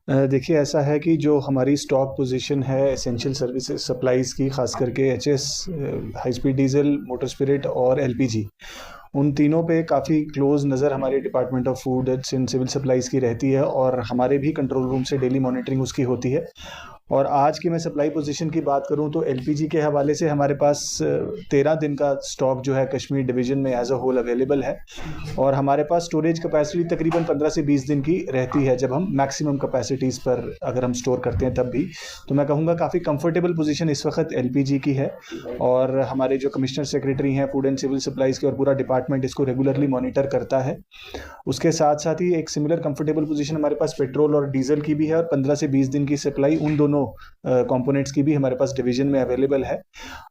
देखिए, ऐसा है कि जो हमारी स्टॉक पोजीशन है एसेंशियल सर्विसेज सप्लाईज़ की, ख़ास करके HS, high speed diesel, motor spirit और एलपीजी, उन तीनों पे काफ़ी क्लोज़ नज़र हमारे department of food and civil supplies की रहती है और हमारे भी कंट्रोल रूम से डेली मॉनिटरिंग उसकी होती है। और आज की मैं सप्लाई पोजीशन की बात करूं तो एलपीजी के हवाले से हमारे पास 13 दिन का स्टॉक जो है कश्मीर डिवीज़न में एज अ होल अवेलेबल है। और हमारे पास स्टोरेज कैपेसिटी तकरीबन 15 से 20 दिन की रहती है, जब हम मैक्सिमम कैपेसिटीज़ पर अगर हम स्टोर करते हैं तब भी। तो मैं कहूँगा काफ़ी कंफर्टेबल पोजीशन इस वक्त एलपीजी की है। और हमारे जो कमिश्नर सेक्रेटरी हैं फूड एंड सिविल सप्लाईज़ के और पूरा डिपार्टमेंट इसको रेगुलरली मॉनिटर करता है। उसके साथ साथ ही एक सिमिलर कंफर्टेबल पोजीशन हमारे पास पेट्रोल और डीजल की भी है, और 15 से 20 दिन की सप्लाई उन दोनों कंपोनेंट्स की भी हमारे पास डिवीजन में अवेलेबल है।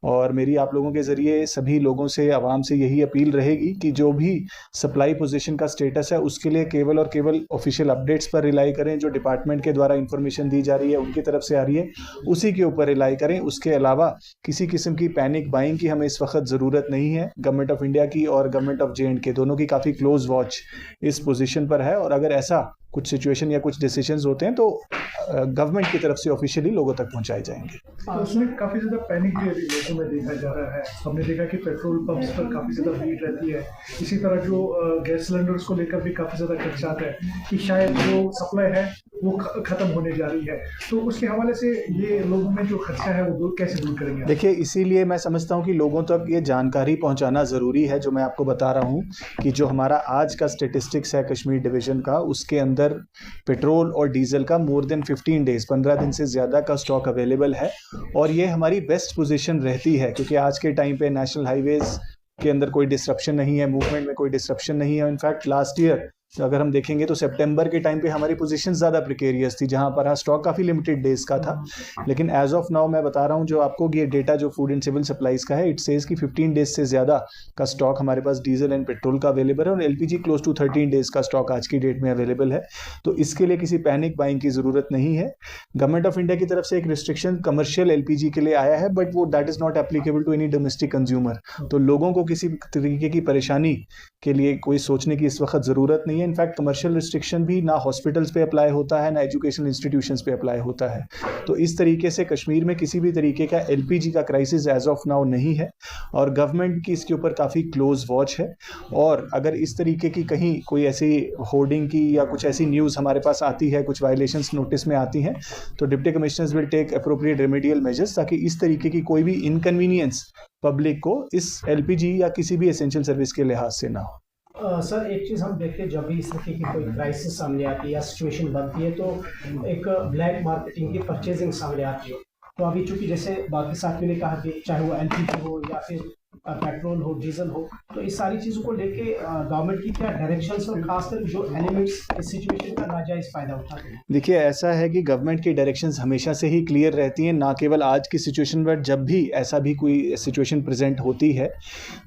और मेरी आप लोगों के ज़रिए सभी लोगों से, आवाम से यही अपील रहेगी कि जो भी सप्लाई पोजीशन का स्टेटस है उसके लिए केवल और केवल ऑफिशियल अपडेट्स पर रिलाई करें, जो डिपार्टमेंट के द्वारा इंफॉर्मेशन दी जा रही है उनकी तरफ से आ रही है उसी के ऊपर रिलाई करें। उसके अलावा किसी किस्म की पैनिक बाइंग की हमें इस वक्त ज़रूरत नहीं है। गवर्नमेंट ऑफ इंडिया की और गवर्नमेंट ऑफ जे.एंड.के दोनों की काफ़ी क्लोज वॉच इस पोजीशन पर है, और अगर ऐसा कुछ सिचुएशन या कुछ डिसीजंस होते हैं तो गवर्नमेंट की तरफ से ऑफिशियली लोगों तक पहुंचाए जाएंगे। उसमें काफ़ी ज़्यादा पैनिक भी अभी लोगों में देखा जा रहा है। हमने देखा कि पेट्रोल पंप्स पर काफ़ी ज़्यादा भीड़ रहती है। इसी तरह जो गैस सिलेंडर्स को लेकर भी काफ़ी ज़्यादा खदशात है कि शायद जो सप्लाई है वो ख़त्म होने जा रही है। तो उसके हवाले से ये लोगों में जो खदशा है वो कैसे दूर करेंगे? देखिए, इसीलिए मैं समझता हूँ कि लोगों तक ये जानकारी पहुँचाना ज़रूरी है। जो मैं आपको बता रहा हूँ कि जो हमारा आज का स्टेटिस्टिक्स है कश्मीर डिवीज़न का, उसके अंदर पेट्रोल और डीजल का मोर देन 15 डेज, 15 दिन से ज़्यादा का स्टॉक अवेलेबल है। और ये हमारी बेस्ट पोजीशन रहती है क्योंकि आज के टाइम पे नेशनल हाईवेज़ के अंदर कोई डिस्रप्शन नहीं है, मूवमेंट में कोई डिस्रप्शन नहीं है। इनफैक्ट लास्ट ईयर अगर हम देखेंगे तो सितंबर के टाइम पे हमारी पोजीशन ज़्यादा प्रिकेरियस थी, जहां पर स्टॉक काफ़ी लिमिटेड डेज का था। लेकिन एज ऑफ नाउ मैं बता रहा हूं जो आपको, ये डेटा जो फूड एंड सिविल सप्लाईज का है, इट सेज कि 15 डेज से ज़्यादा का स्टॉक हमारे पास डीजल एंड पेट्रोल का अवेलेबल है, और एलपीजी क्लोज टू 13 डेज का स्टॉक आज की डेट में अवेलेबल है। तो इसके लिए किसी पैनिक बाइंग की ज़रूरत नहीं है। गवर्नमेंट ऑफ इंडिया की तरफ से एक रिस्ट्रिक्शन कमर्शियल एलपीजी के लिए आया है, बट वो that is not applicable to any domestic consumer. तो लोगों को किसी तरीके की परेशानी के लिए कोई सोचने की इस वक्त ज़रूरत नहीं है। इनफैक्ट कमर्शियल रिस्ट्रिक्शन भी ना हॉस्पिटल्स पे अप्लाई होता है, ना एजुकेशनल इंस्टीट्यूशंस पे अप्लाई होता है। तो इस तरीके से कश्मीर में किसी भी तरीके का एलपीजी का क्राइसिस एज ऑफ नाउ नहीं है, और गवर्नमेंट की इसके ऊपर काफ़ी क्लोज वॉच है। और अगर इस तरीके की कहीं कोई ऐसी होर्डिंग की या कुछ ऐसी न्यूज़ हमारे पास आती है, कुछ वायलेशंस नोटिस में आती हैं, तो deputy commissioners will take appropriate remedial measures, ताकि इस तरीके की कोई भी इनकन्वीनियंस पब्लिक को इस एलपीजी या किसी भी एसेंशियल सर्विस के लिहाज से ना हो। सर, एक चीज़ हम देखते हैं, जब भी इस तरह की कोई क्राइसिस सामने आती है या सिचुएशन बनती है तो एक ब्लैक मार्केटिंग की परचेजिंग सामने आती है। तो अभी चूंकि जैसे बाकी साथियों ने कहा कि चाहे वो एलपीजी हो या फिर पेट्रोल हो, डीजल हो, तो इस सारी चीज़ों को लेके गवर्नमेंट की क्या डायरेक्शंस और खासकर जो एलिमेंट्स इस सिचुएशन का नाजायज़ फ़ायदा उठाते हैं? देखिए, ऐसा है कि गवर्नमेंट की डायरेक्शंस हमेशा से ही क्लियर रहती हैं, ना केवल आज की सिचुएशन में। जब भी ऐसा भी कोई सिचुएशन प्रेजेंट होती है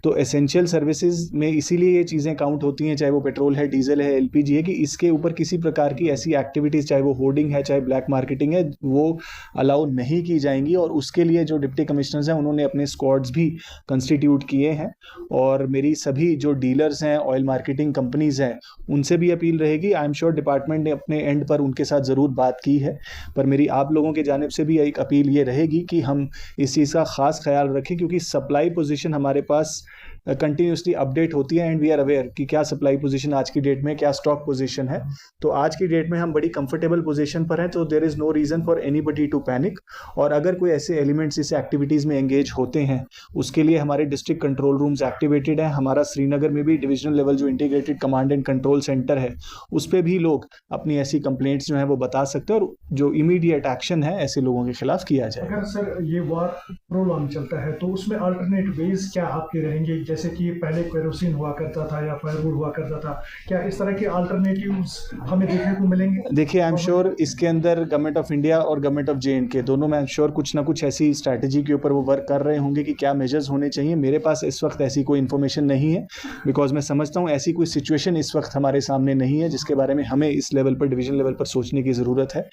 तो एसेंशियल सर्विसेज में इसीलिए ये चीज़ें काउंट होती हैं, चाहे वो पेट्रोल है, डीजल है, एलपीजी है, कि इसके ऊपर किसी प्रकार की ऐसी एक्टिविटीज़, चाहे वो होर्डिंग है, चाहे ब्लैक मार्केटिंग है, वो अलाउ नहीं की जाएंगी। और उसके लिए जो डिप्टी कमिश्नर्स हैं उन्होंने अपने स्क्वाड्स भी कंस्टिट्यूट किए हैं। और मेरी सभी जो डीलर्स हैं, ऑयल मार्केटिंग कंपनीज हैं, उनसे भी अपील रहेगी। आई एम श्योर डिपार्टमेंट ने अपने एंड पर उनके साथ ज़रूर बात की है, पर मेरी आप लोगों की जानिब से भी एक अपील ये रहेगी कि हम इस चीज़ का ख़ास ख्याल रखें, क्योंकि सप्लाई पोजीशन हमारे पास कंटिन्यूसली अपडेट होती है एंड वी आर अवेयर कि क्या सप्लाई पोजीशन आज की डेट में, क्या स्टॉक पोजीशन है। तो आज की डेट में हम बड़ी कंफर्टेबल पोजीशन पर हैं, तो there is no reason for anybody to panic. और अगर कोई ऐसे एलिमेंट्स इस एक्टिविटीज़ में एंगेज होते हैं, उसके लिए हमारे डिस्ट्रिक्ट कंट्रोल रूम्स एक्टिवेटेड हैं। हमारा श्रीनगर में भी डिविजनल लेवल जो integrated command and control centre है, उस पर भी लोग अपनी ऐसी कंप्लेंट्स जो है वो बता सकते हैं, और जो इमीडिएट एक्शन है ऐसे लोगों के खिलाफ किया जाए। अगर सर ये वार प्रोलॉन्ग चलता है तो उसमें अल्टरनेट वेज क्या आपके रहेंगे? जैसे कि पहले केरोसिन हुआ करता था या फायरवुड हुआ करता था, क्या इस तरह के अल्टरनेटिव्स हमें देखने को मिलेंगे? देखिए, आई एम श्योर इसके अंदर गवर्नमेंट ऑफ इंडिया और गवर्नमेंट ऑफ जे.एंड.के दोनों में आई एम श्योर कुछ ना कुछ ऐसी स्ट्रैटेजी के ऊपर वो वर्क कर रहे होंगे कि क्या मेजर्स होने चाहिए। मेरे पास इस वक्त ऐसी कोई इन्फॉर्मेशन नहीं है, बिकॉज मैं समझता हूँ ऐसी कोई सिचुएशन इस वक्त हमारे सामने नहीं है जिसके बारे में हमें इस लेवल पर, डिवीजन लेवल पर सोचने की ज़रूरत है।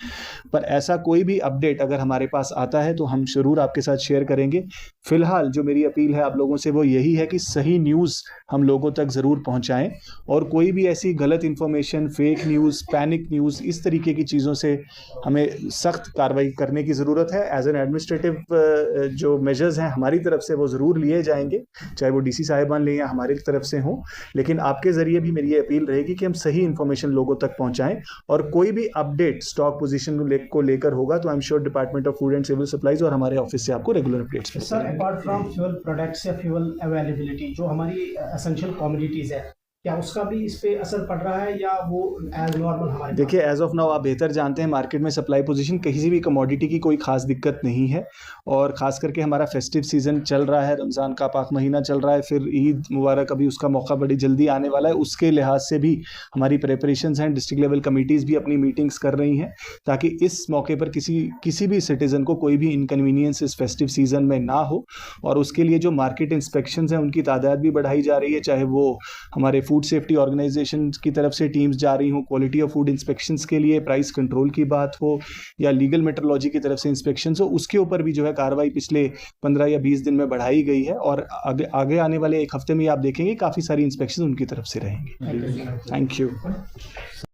पर ऐसा कोई भी अपडेट अगर हमारे पास आता है तो हम ज़रूर आपके साथ शेयर करेंगे। फिलहाल जो मेरी अपील है आप लोगों से वो यही है कि सही न्यूज़ हम लोगों तक ज़रूर पहुंचाएं, और कोई भी ऐसी गलत information, fake news, panic news, इस तरीके की चीज़ों से हमें सख्त कार्रवाई करने की ज़रूरत है। एज एन एडमिनिस्ट्रेटिव जो मेजर्स हैं हमारी तरफ से वो ज़रूर लिए जाएंगे, चाहे वो डीसी साहिबान लें या हमारी तरफ से हों, लेकिन आपके ज़रिए भी मेरी ये अपील रहेगी कि हम सही इन्फॉर्मेशन लोगों तक पहुंचाएं, और कोई भी अपडेट स्टॉक पोजीशन को लेकर होगा तो I am sure department of food and civil supplies और हमारे ऑफिस से आपको regular updates. Sir, apart from fuel products या फ्यूल अवेलेबिलिटी, जो हमारी एसेंशियल कमोडिटीज़ है, क्या उसका भी इस पे असर पड़ रहा है या वो एज नॉर्मल हमारे? देखिए, एज ऑफ नाउ आप बेहतर जानते हैं मार्केट में सप्लाई पोजीशन किसी भी कमोडिटी की कोई खास दिक्कत नहीं है, और ख़ास करके हमारा फेस्टिव सीज़न चल रहा है, रमज़ान का पाक महीना चल रहा है, फिर ईद मुबारक अभी उसका मौका बड़ी जल्दी आने वाला है, उसके लिहाज से भी हमारी प्रेपरेशंस हैं। डिस्ट्रिक्ट लेवल कमिटीज़ भी अपनी मीटिंग्स कर रही हैं ताकि इस मौके पर किसी भी सिटीज़न को कोई भी इनकन्वीनियंस इस फेस्टिव सीज़न में ना हो, और उसके लिए जो मार्केट इंस्पेक्शंस हैं उनकी तादाद भी बढ़ाई जा रही है, चाहे वो हमारे फूड सेफ्टी ऑर्गेनाइजेशन की तरफ से टीम्स जा रही हो क्वालिटी ऑफ फूड इंस्पेक्शंस के लिए, प्राइस कंट्रोल की बात हो, या लीगल मेट्रोलॉजी की तरफ से इंस्पेक्शंस हो, उसके ऊपर भी जो है कार्रवाई पिछले 15 या 20 दिन में बढ़ाई गई है, और आगे आने वाले एक हफ्ते में आप देखेंगे काफ़ी सारी इंस्पेक्शन उनकी तरफ से रहेंगी। Thank you.